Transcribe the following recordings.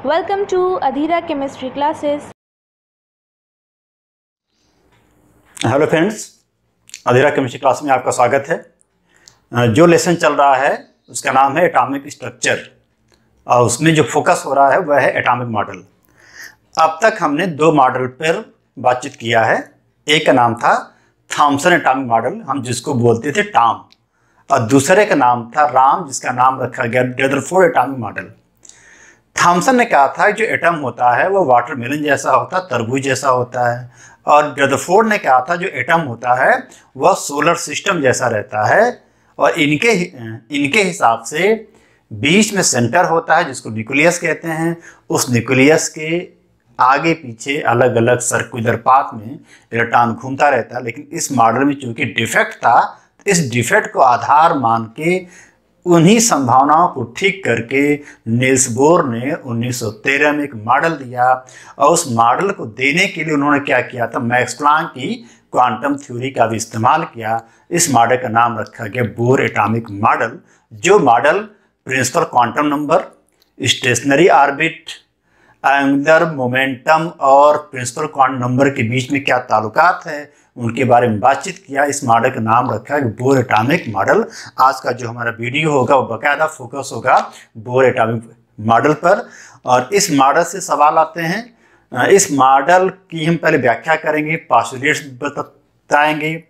Welcome to Adhira Chemistry Classes. Hello friends, Adhira chemistry class में आपका स्वागत है। जो लेसन चल रहा है उसका नाम है एटॉमिक स्ट्रक्चर और उसमें जो फोकस हो रहा है वह है एटॉमिक मॉडल। अब तक हमने दो मॉडल पर बातचीत किया है। एक का नाम था थॉमसन एटॉमिक मॉडल, हम जिसको बोलते थे टॉम, और दूसरे का नाम था राम, जिसका नाम रखा गया रदरफोर्ड एटॉमिक मॉडल। थॉमसन ने कहा था कि जो एटम होता है वो वाटरमेलन जैसा होता है, तरबूज जैसा होता है, और रदरफोर्ड ने कहा था जो एटम होता है वह सोलर सिस्टम जैसा रहता है, और इनके हिसाब से बीच में सेंटर होता है जिसको न्यूक्लियस कहते हैं। उस न्यूक्लियस के आगे पीछे अलग अलग सर्कुलर पाथ में इलेक्ट्रॉन घूमता रहता है। लेकिन इस मॉडल में चूंकि डिफेक्ट था, इस डिफेक्ट को आधार मान के उन्हीं संभावनाओं को ठीक करके नील्स बोर ने 1913 में एक मॉडल दिया, और उस मॉडल को देने के लिए उन्होंने क्या किया था, मैक्स प्लैंक की क्वांटम थ्योरी का भी इस्तेमाल किया। इस मॉडल का नाम रखा गया बोर एटॉमिक मॉडल। जो model principal quantum number, stationary orbit, angular momentum और प्रिंसिपल क्वांटम नंबर के बीच में क्या ताल्लुकात है उनके बारे में बातचीत किया। इस मॉडल का नाम रखा है बोर एटॉमिक मॉडल। आज का जो हमारा वीडियो होगा वो बाकायदा फोकस होगा बोर एटॉमिक मॉडल पर, और इस मॉडल से सवाल आते हैं। इस मॉडल की हम पहले व्याख्या करेंगे, पॉस्टुलेट्स बताएंगे,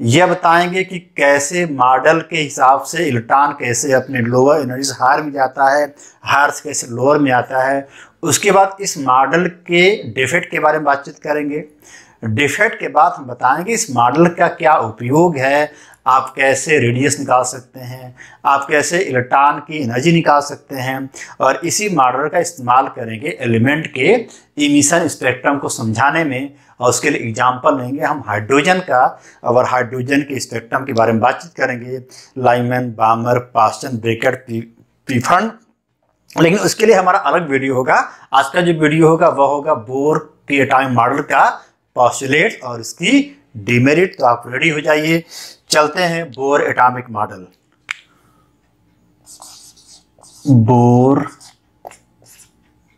यह बताएंगे कि कैसे मॉडल के हिसाब से इलेक्ट्रॉन कैसे अपने लोअर एनर्जी से हायर में जाता है, हायर से कैसे लोअर में आता है। उसके बाद इस मॉडल के डिफेक्ट के बारे में बातचीत करेंगे। डिफेक्ट के बाद हम बताएंगे इस मॉडल का क्या उपयोग है, आप कैसे रेडियस निकाल सकते हैं, आप कैसे इलेक्ट्रॉन की एनर्जी निकाल सकते हैं, और इसी मॉडल का इस्तेमाल करेंगे एलिमेंट के इमिशन स्पेक्ट्रम को समझाने में। और उसके लिए एग्जांपल लेंगे हम हाइड्रोजन का, और हाइड्रोजन के स्पेक्ट्रम के बारे में बातचीत करेंगे, लाइमन, बामर, पास्टन, ब्रेकेट, पीफर्न। लेकिन उसके लिए हमारा अलग वीडियो होगा। आज का जो वीडियो होगा वह होगा बोर के एटॉमिक मॉडल का पॉस्टुलेट और इसकी डिमेरिट। तो आप रेडी हो जाइए, चलते हैं bore atomic model. Bore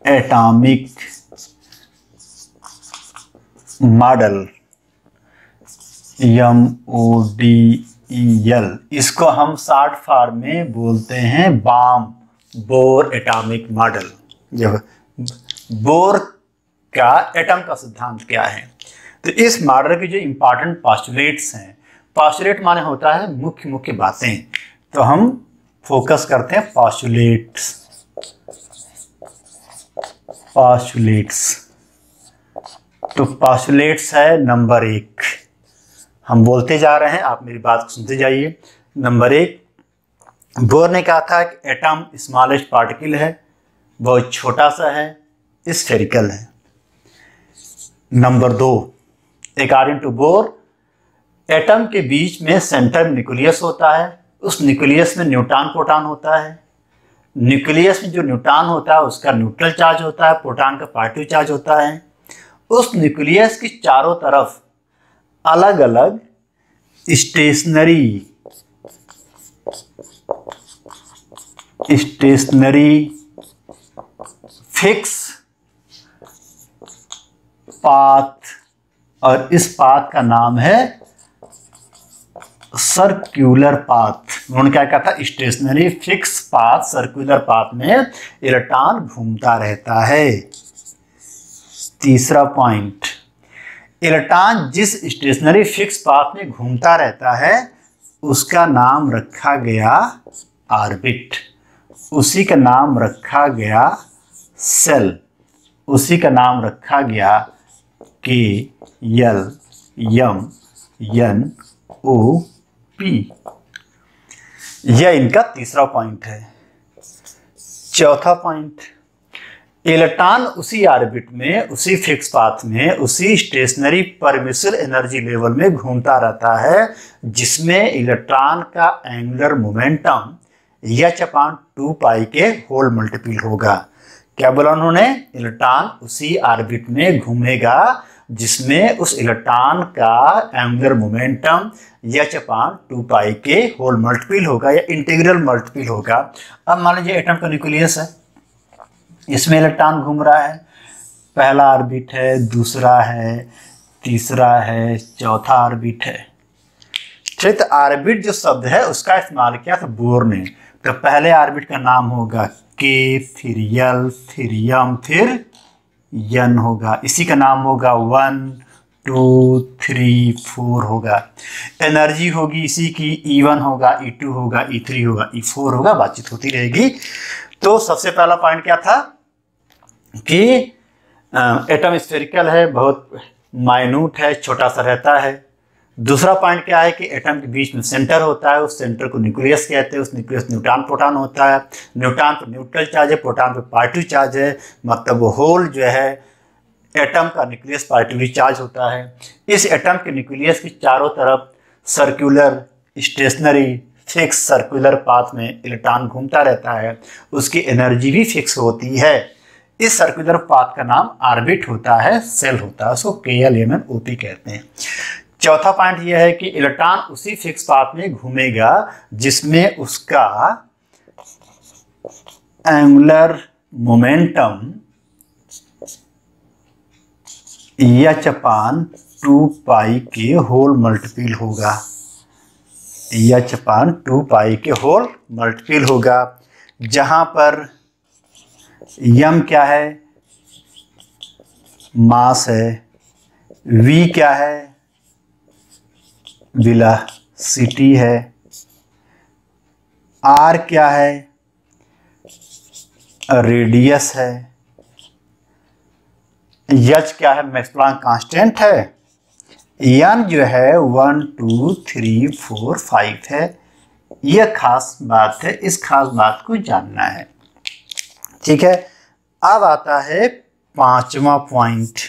atomic model, MODEL, इसको हम शॉर्ट फॉर्म में बोलते हैं बाम, बोर एटॉमिक मॉडल। जब बोर का एटम का सिद्धांत क्या है, तो इस मॉडल के जो इंपॉर्टेंट पॉस्टुलेट्स हैं, पॉस्टुलेट माने होता है मुख्य मुख्य बातें, तो हम फोकस करते हैं पॉस्टुलेट्स। तो पॉस्टुलेट्स है नंबर 1, हम बोलते जा रहे हैं, आप मेरी बात को सुनते जाइए। नंबर 1, बोर ने कहा था कि एटम स्मॉलेस्ट पार्टिकल है, बहुत छोटा सा है, स्फेरिकल है। Number 2, according to Bohr, atom के बीच में सेंटर में न्यूक्लियस होता है, उस न्यूक्लियस में न्यूट्रॉन प्रोटॉन होता है। न्यूक्लियस में जो न्यूट्रॉन होता है उसका न्यूट्रल चार्ज होता है, प्रोटॉन का पॉजिटिव चार्ज होता है। उस न्यूक्लियस की चारों तरफ अलग अलग स्टेशनरी फिक्स पाथ, और इस पाथ का नाम है सर्कुलर पाथ। उन्होंने क्या कहा था, stationary fix path, circular path में इलेक्ट्रॉन घूमता रहता है। तीसरा पॉइंट, इलेक्ट्रॉन जिस स्टेशनरी फिक्स पाथ में घूमता रहता है उसका नाम रखा गया ऑर्बिट, उसी का नाम रखा गया सेल, उसी का नाम रखा गया KLMNOP। यह इनका तीसरा पॉइंट है। चौथा पॉइंट, इलेक्ट्रॉन उसी ऑर्बिट में, उसी फिक्स पाथ में, उसी स्टेशनरी परमिसिबल एनर्जी लेवल में घूमता रहता है जिसमें इलेक्ट्रॉन का एंगुलर मोमेंटम h/2π के होल मल्टीपल होगा। क्या बोला उन्होंने, इलेक्ट्रॉन उसी ऑर्बिट में घूमेगा जिसमें उस इलेक्ट्रॉन का एंगुलर मोमेंटम h/2π के होल मल्टीपल होगा या इंटीग्रल मल्टीपल होगा। अब मान लीजिए एटम का न्यूक्लियस है, इसमें इलेक्ट्रॉन घूम रहा है, पहला ऑर्बिट है, दूसरा है, तीसरा है, चौथा ऑर्बिट है। ठीक, तो ऑर्बिट जो शब्द है उसका इस्तेमाल किया था बोर ने। तो पहले ऑर्बिट का नाम होगा के, फिर यल, फिर यम, फिर यन होगा। इसी का नाम होगा 1 2 3 4 होगा। एनर्जी होगी इसी की E1 होगा, E2 होगा, E3 होगा, E4 होगा, बातचीत होती रहेगी। तो सबसे पहला पॉइंट क्या था कि एटम स्फेरिकल है, बहुत माइन्यूट है, छोटा सा रहता है। दूसरा पॉइंट क्या है कि एटम के बीच में सेंटर होता है, उस सेंटर को न्यूक्लियस कहते हैं। उस न्यूक्लियस न्यूट्रॉन प्रोटॉन होता है। न्यूट्रॉन पर न्यूट्रल चार्ज है, प्रोटॉन पर पॉजिटिव चार्ज है। मतलब होल जो है एटम का न्यूक्लियस पॉजिटिवली चार्ज होता है। इस एटम के न्यूक्लियस की चारों तरफ circular, stationary, fix circular path में इलेक्ट्रॉन घूमता रहता है। उसकी एनर्जी भी फिक्स होती है। इस सर्कुलर पाथ का नाम ऑर्बिट होता है, सेल होता है, उसको KLMNOP कहते हैं। चौथा पॉइंट यह है कि इलेक्ट्रॉन उसी फिक्स पाथ में घूमेगा जिसमें उसका एंगुलर मोमेंटम h/2 के होल मल्टीपल होगा। h/2 के होल मल्टीपल होगा, जहां पर m क्या है, मास है, v क्या है, वेलोसिटी है, r क्या है, रेडियस है, h क्या है, मैक्स प्लैंक कांस्टेंट है, n जो है 1 2 3 4 5 है। यह खास बात है, इस खास बात को जानना है। ठीक है, अब आता है पांचवा पॉइंट।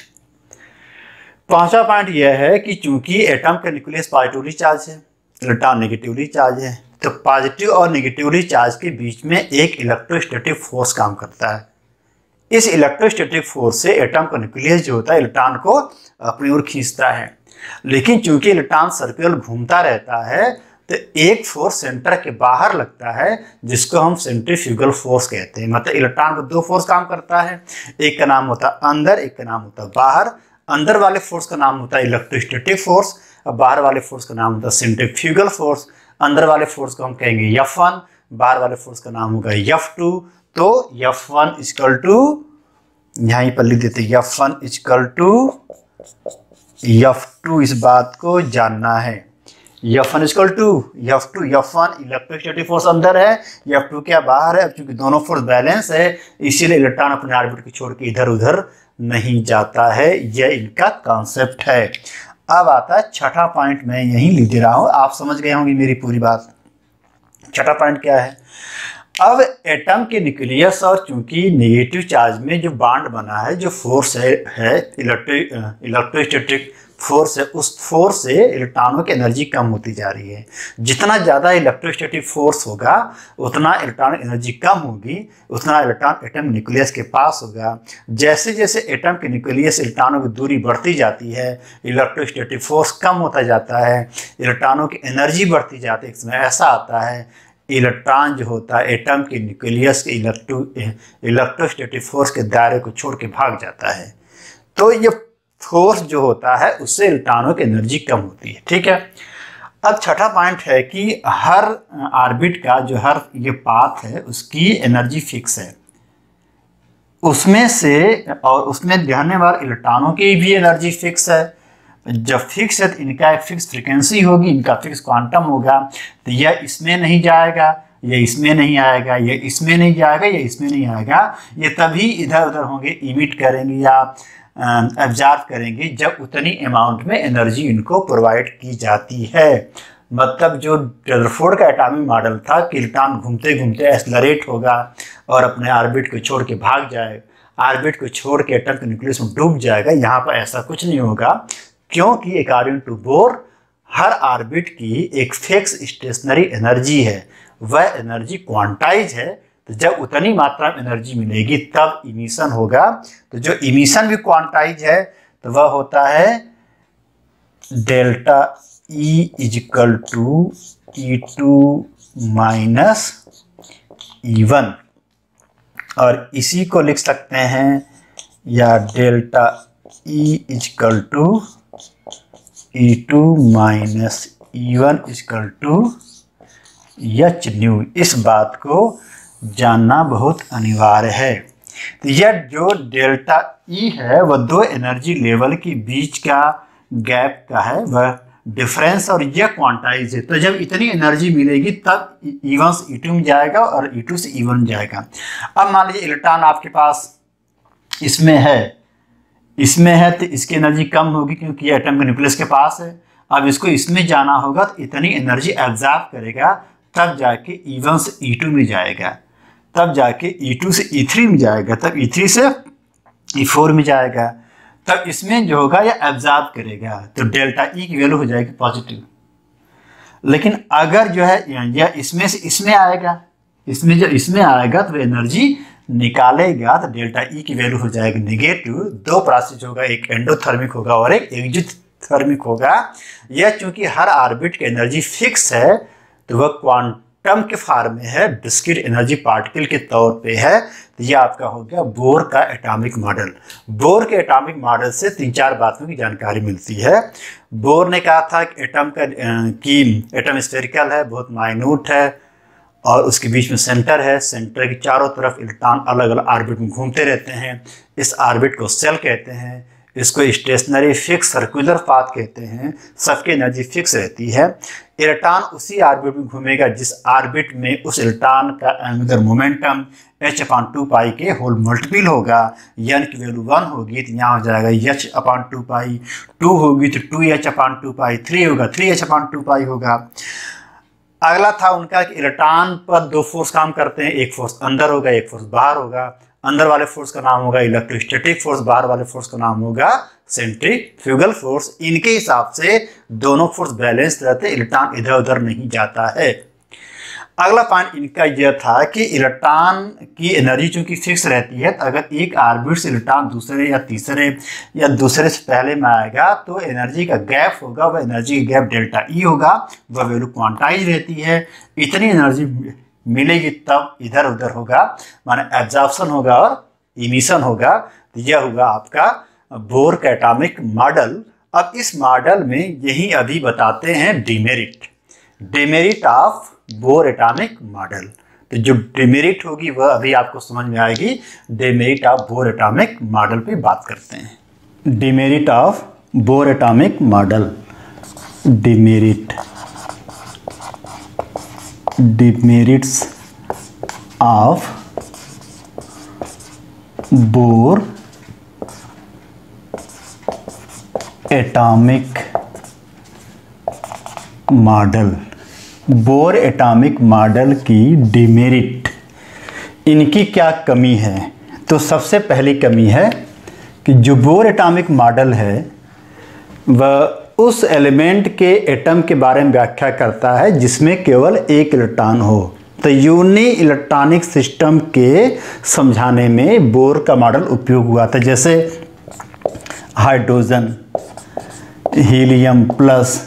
पांचवा पॉइंट यह है कि चूंकि एटम का न्यूक्लियस पॉजिटिवली चार्ज है, इलेक्ट्रॉन नेगेटिवली चार्ज है, तो पॉजिटिव और नेगेटिवली चार्ज के बीच में एक इलेक्ट्रोस्टैटिक फोर्स काम करता है। इस इलेक्ट्रोस्टैटिक फोर्स से एटम का न्यूक्लियस जो होता है इलेक्ट्रॉन को अपनी ओर खींचता है। लेकिन चूंकि इलेक्ट्रॉन सर्कुलर घूमता रहता है, तो एक फोर्स सेंटर के बाहर लगता है जिसको हम सेंट्रीफ्यूगल फोर्स कहते हैं। मतलब इलेक्ट्रॉन को दो फोर्स काम करता है, एक का नाम होता है अंदर, एक का नाम होता है बाहर। अंदर वाले फोर्स का नाम होता है इलेक्ट्रोस्टैटिक फोर्स और बाहर वाले फोर्स का नाम होता है सेंट्रीफ्यूगल फोर्स। अंदर वाले फोर्स को हम कहेंगे F1, बाहर वाले फोर्स का नाम होगा F2। तो F1 इक्वल टू, यहीं पर लिख देते F1 इक्वल टू F2। इस बात को जानना है। F1 equal to F2। F1 electrostatic force अंदर है, F2 क्या बाहर है। अब चूंकि दोनों फोर्स बैलेंस है, इसीलिए इलेक्ट्रॉन अपने ऑर्बिट को छोड़ के इधर उधर नहीं जाता है। यह इनका कॉन्सेप्ट है। अब आता है छठा पॉइंट, मैं यहीं लिख दे रहा हूं, आप समझ गए होंगे मेरी पूरी बात। छठा पॉइंट क्या है, अब एटम के न्यूक्लियस और चूंकि नेगेटिव चार्ज में जो बॉन्ड बना है, जो फोर्स है इलेक्ट्रोस्टैटिक फोर्स है, उस फोर्स से इलेक्ट्रॉनों की एनर्जी कम होती जा रही है। जितना ज़्यादा इलेक्ट्रोस्टैटिक फोर्स होगा उतना इलेक्ट्रॉनिक एनर्जी कम होगी, उतना इलेक्ट्रॉन एटम न्यूक्लियस के पास होगा। जैसे जैसे एटम के न्यूक्लियस इलेक्ट्रॉनों की दूरी बढ़ती जाती है, इलेक्ट्रोस्टैटिक फोर्स कम होता जाता है, इलेक्ट्रॉनों की एनर्जी बढ़ती जाती है। इसमें ऐसा आता है इलेक्ट्रॉन जो होता है एटम के न्यूक्लियस के इलेक्ट्रोस्टैटिक फोर्स के दायरे को छोड़ के भाग जाता है। तो ये फोर्स जो होता है उससे इलेक्ट्रॉनों की एनर्जी कम होती है। ठीक है, अब छठा पॉइंट है कि हर ऑर्बिट का जो हर ये पाथ है उसकी एनर्जी फिक्स है, उसमें से और उसमें रहने वाले इलेक्ट्रॉनों की भी एनर्जी फिक्स है। जब फिक्स है तो इनका एक फिक्स फ्रीक्वेंसी होगी, इनका फिक्स क्वांटम होगा। तो यह इसमें नहीं जाएगा, ये इसमें नहीं आएगा, ये इसमें नहीं जाएगा, ये इसमें नहीं आएगा। ये तभी इधर उधर होंगे, इमिट करेंगे या एब्जॉर्ब करेंगे जब उतनी अमाउंट में एनर्जी इनको प्रोवाइड की जाती है। मतलब जो रदरफोर्ड का एटॉमिक मॉडल था कि इलेक्ट्रॉन घूमते घूमते एक्सेलरेट होगा और अपने ऑर्बिट को छोड़ के भाग जाए, ऑर्बिट को छोड़ के एटम के न्यूक्लियस में डूब जाएगा, यहाँ पर ऐसा कुछ नहीं होगा। क्योंकि अकॉर्डिंग टू बोर हर ऑर्बिट की एक फिक्स स्टेशनरी एनर्जी है, वह एनर्जी क्वांटाइज है। तो जब उतनी मात्रा में एनर्जी मिलेगी तब इमिशन होगा। तो जो इमिशन भी क्वांटाइज है तो वह होता है delta E equal to E2 minus E1। और इसी को लिख सकते हैं या delta E equal to E2 minus E1 equal to h nu. इस बात को जानना बहुत अनिवार्य है। तो यह जो डेल्टा E है वह दो एनर्जी लेवल के बीच का गैप का है, वह डिफरेंस, और यह क्वांटाइज है। तो जब इतनी एनर्जी मिलेगी तब E1 से E2 में जाएगा और E2 से E1 में जाएगा। अब मान लीजिए इलेक्ट्रॉन आपके पास इसमें है तो इसकी एनर्जी कम होगी क्योंकि ये एटम के न्यूक्लियस के पास है। अब इसको इसमें जाना होगा तो इतनी एनर्जी एब्जॉर्ब करेगा, तब जाके E1 से E2 में जाएगा, तब जाके E2 से E3 में जाएगा, तब E3 से E4 में जाएगा, तब इसमें जो होगा यह एब्जॉर्ब करेगा। तो डेल्टा E की वैल्यू हो जाएगी पॉजिटिव। लेकिन अगर जो है यह इसमें से इसमें आएगा, इसमें जब इसमें आएगा तो एनर्जी निकालेगा तो डेल्टा E की वैल्यू हो जाएगी नेगेटिव। दो प्रोसेस होगा, एक एंडोथर्मिक होगा और एक एक्जिथर्मिक होगा। यह चूंकि हर ऑर्बिट की एनर्जी फिक्स है तो वह क्वांटम के फॉर्म में है, डिस्क्रीट एनर्जी पार्टिकल के तौर पे है। तो यह आपका हो गया बोर का एटॉमिक मॉडल। बोर के एटॉमिक मॉडल से 3-4 बातों की जानकारी मिलती है। बोर ने कहा था कि एटम स्फेरिकल है, बहुत माइन्यूट है और उसके बीच में सेंटर है। सेंटर के चारों तरफ इलेक्ट्रॉन अलग अलग ऑर्बिट में घूमते रहते हैं। इस ऑर्बिट को सेल कहते हैं। इसको स्टेशनरी फिक्स सर्कुलर पाथ कहते हैं। सबकी एनर्जी फिक्स रहती है। इलेक्ट्रॉन उसी ऑर्बिट में घूमेगा जिस ऑर्बिट में उस इलेक्ट्रॉन का एंगुलर मोमेंटम h/2 पाई के होल मल्टीपल होगा। n की वैल्यू 1 होगी तो यहाँ हो जाएगा h/2 पाई, 2 होगी तो 2h/2 पाई, 3 होगा 3h/2 पाई होगा। अगला था उनका कि इलेक्ट्रॉन पर दो फोर्स काम करते हैं, एक फोर्स अंदर होगा, एक फोर्स बाहर होगा। अंदर वाले फोर्स का नाम होगा इलेक्ट्रोस्टैटिक फोर्स, बाहर वाले फोर्स का नाम होगा सेंट्रीफ्यूगल फोर्स। इनके हिसाब से दोनों फोर्स बैलेंस रहते, इलेक्ट्रॉन इधर उधर नहीं जाता है। अगला पॉइंट इनका यह था कि इलेक्ट्रॉन की एनर्जी चूंकि फिक्स रहती है तो अगर एक ऑर्बिट से इलेक्ट्रॉन दूसरे या तीसरे या दूसरे से पहले में आएगा तो एनर्जी का गैप होगा, वह एनर्जी का गैप डेल्टा E होगा, वह वैल्यू क्वांटाइज रहती है। इतनी एनर्जी मिलेगी तब इधर उधर होगा, माने एब्जॉर्प्शन होगा और इमिशन होगा। तो यह होगा आपका बोर का एटॉमिक मॉडल। अब इस मॉडल में यही अभी बताते हैं demerit of bore atomic model. तो जो डिमेरिट होगी वह अभी आपको समझ में आएगी। Demerit of bore atomic model पे बात करते हैं। Demerit of bore atomic model. Demerits of bore atomic model. Bore atomic model की डिमेरिट, इनकी क्या कमी है? तो सबसे पहली कमी है कि जो बोर एटॉमिक मॉडल है वह उस एलिमेंट के एटम के बारे में व्याख्या करता है जिसमें केवल एक इलेक्ट्रॉन हो। तो यूनि इलेक्ट्रॉनिक सिस्टम के समझाने में बोर का मॉडल उपयोग हुआ था। जैसे hydrogen, helium plus,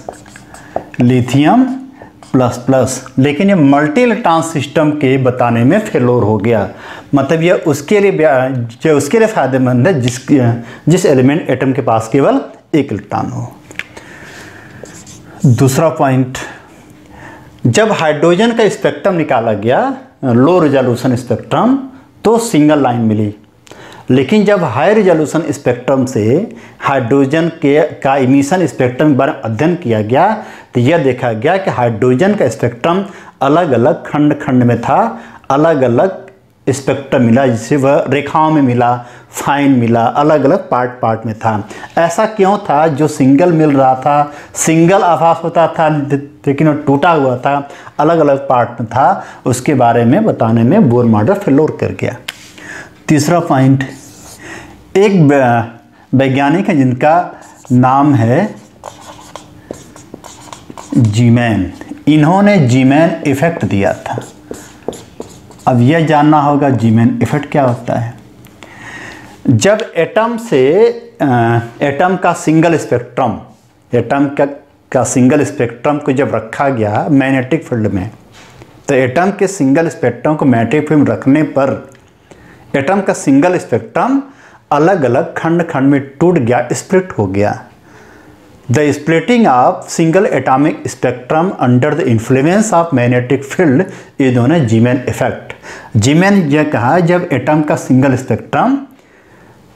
lithium plus plus, लेकिन ये मल्टी इलेक्ट्रॉन सिस्टम के बताने में फेलोर हो गया। मतलब यह उसके लिए फायदेमंद है जिस एलिमेंट एटम के पास केवल एक इलेक्ट्रॉन हो। दूसरा पॉइंट, जब हाइड्रोजन का स्पेक्ट्रम निकाला गया, लो रिजोल्यूशन स्पेक्ट्रम, तो सिंगल लाइन मिली। लेकिन जब हाई रिजोल्यूशन स्पेक्ट्रम से हाइड्रोजन का इमिशन स्पेक्ट्रम के बारे में अध्ययन किया गया तो यह देखा गया कि हाइड्रोजन का स्पेक्ट्रम अलग अलग खंड खंड में था, अलग अलग स्पेक्ट्रम मिला, जिसे वह रेखाओं में मिला, फाइन मिला, अलग अलग पार्ट में था। ऐसा क्यों था? जो सिंगल मिल रहा था, सिंगल आभास होता था लेकिन वो टूटा हुआ था, अलग अलग पार्ट में था, उसके बारे में बताने में बोर मॉडल फेलोर कर गया। तीसरा पॉइंट, एक वैज्ञानिक है जिनका नाम है जीमैन। इन्होंने जीमैन इफेक्ट दिया था। अब यह जानना होगा जीमैन इफेक्ट क्या होता है। जब एटम का सिंगल स्पेक्ट्रम, एटम का सिंगल स्पेक्ट्रम को जब रखा गया मैग्नेटिक फील्ड में, तो एटम के सिंगल स्पेक्ट्रम को मैग्नेटिक फील्ड में रखने पर एटम का सिंगल स्पेक्ट्रम अलग अलग खंड खंड में टूट गया, स्प्लिट हो गया। The splitting of single atomic spectrum under the influence of magnetic field is known as Zeeman effect. Zeeman यह कहा जब एटम का सिंगल स्पेक्ट्रम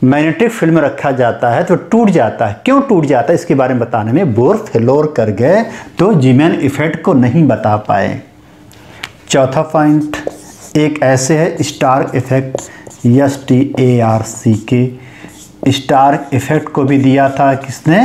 मैग्नेटिक फील्ड में रखा जाता है तो टूट जाता है। क्यों टूट जाता है इसके बारे में बताने में बोर फेलोर कर गए, तो जीमैन इफेक्ट को नहीं बता पाए। चौथा पॉइंट एक ऐसे है Stark effect, STARK। Stark effect को भी दिया था किसने?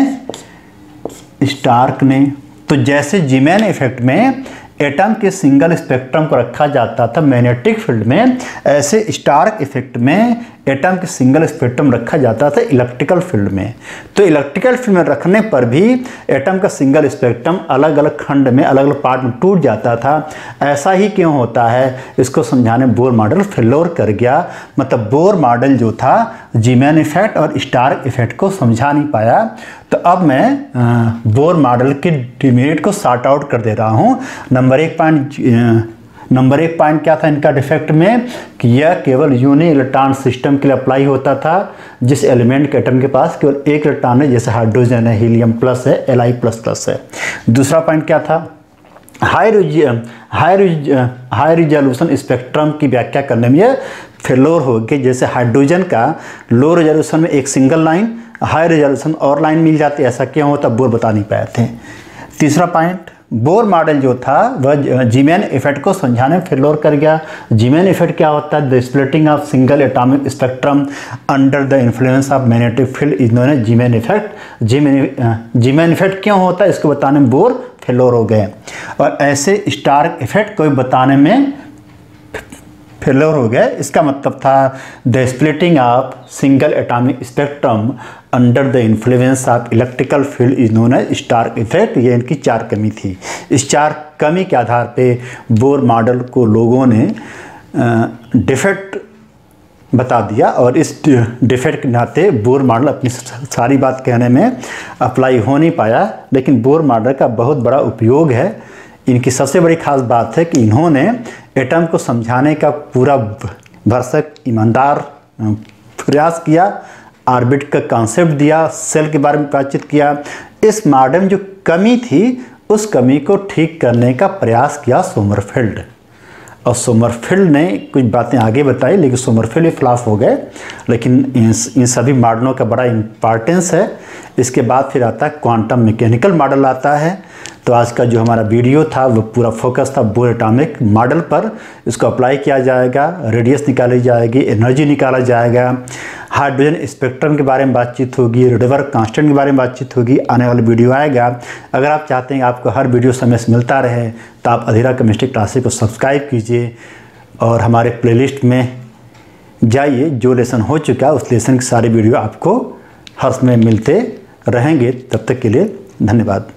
स्टार्क ने। तो जैसे जीमैन इफेक्ट में एटम के सिंगल स्पेक्ट्रम को रखा जाता था मैग्नेटिक फील्ड में, ऐसे स्टार्क इफेक्ट में एटम के सिंगल स्पेक्ट्रम रखा जाता था इलेक्ट्रिकल फील्ड में। तो इलेक्ट्रिकल फील्ड में रखने पर भी एटम का सिंगल स्पेक्ट्रम अलग अलग खंड में, अलग अलग पार्ट में टूट जाता था। ऐसा ही क्यों होता है, इसको समझाने बोर मॉडल फेलोर कर गया। मतलब बोर मॉडल जो था जीमैन इफेक्ट और स्टार्क इफेक्ट को समझा नहीं पाया। तो अब मैं बोर मॉडल के डिमेरिट को सॉर्ट आउट कर दे रहा हूँ। नंबर एक पॉइंट क्या था इनका डिफेक्ट में कि यह केवल यूनि इलेक्ट्रॉन सिस्टम के लिए अप्लाई होता था, जिस एलिमेंट के एटम के पास केवल एक इलेक्ट्रॉन है, जैसे हाइड्रोजन है, हीलियम प्लस है, Li++ है। दूसरा पॉइंट क्या था? हाई रिजोल्यूशन स्पेक्ट्रम की व्याख्या करने में यह फेलोर हो गए। जैसे हाइड्रोजन का लो रेजोल्यूशन में एक सिंगल लाइन, हाई रेजोल्यूशन और लाइन मिल जाती, ऐसा क्यों होता बोर बता नहीं पाए थे। तीसरा पॉइंट, बोर मॉडल जो था वह जीमैन इफेक्ट को समझाने में फेलोर कर गया। जीमैन इफेक्ट क्या होता है? The splitting of single atomic spectrum under the influence of magnetic field is known as Zeeman effect. Zeeman effect क्यों होता है इसको बताने में बोर फेलोर हो गए। और ऐसे स्टार्क इफेक्ट को बताने में फेलोर हो गया। इसका मतलब था the splitting of single atomic spectrum under the influence of electrical field is known as Stark effect. ये इनकी 4 कमी थी। इस 4 कमी के आधार पे बोर मॉडल को लोगों ने डिफेक्ट बता दिया और इस डिफेक्ट के नाते बोर मॉडल अपनी सारी बात कहने में अप्लाई हो नहीं पाया। लेकिन बोर मॉडल का बहुत बड़ा उपयोग है। इनकी सबसे बड़ी खास बात है कि इन्होंने एटम को समझाने का पूरा भरसक ईमानदार प्रयास किया, ऑर्बिट का कॉन्सेप्ट दिया, सेल के बारे में बातचीत किया। इस मॉडल में जो कमी थी उस कमी को ठीक करने का प्रयास किया सोमरफेल्ड। और सोमरफेल्ड ने कुछ बातें आगे बताई, लेकिन सोमरफेल्ड भी फ्लॉप हो गए। लेकिन इन सभी मॉडलों का बड़ा इम्पॉर्टेंस है। इसके बाद फिर आता है क्वांटम मैकेनिकल मॉडल आता है। तो आज का जो हमारा वीडियो था वो पूरा फोकस था बोर एटॉमिक मॉडल पर। इसको अप्लाई किया जाएगा, रेडियस निकाली जाएगी, एनर्जी निकाला जाएगा, हाइड्रोजन स्पेक्ट्रम के बारे में बातचीत होगी, रेडबर्ग कांस्टेंट के बारे में बातचीत होगी। आने वाला वीडियो आएगा। अगर आप चाहते हैं आपको हर वीडियो समय से मिलता रहे तो आप अधीरा केमिस्ट्री क्लासेस को सब्सक्राइब कीजिए और हमारे प्लेलिस्ट में जाइए। जो लेसन हो चुका है उस लेसन के सारे वीडियो आपको हर समय मिलते रहेंगे। तब तक के लिए धन्यवाद।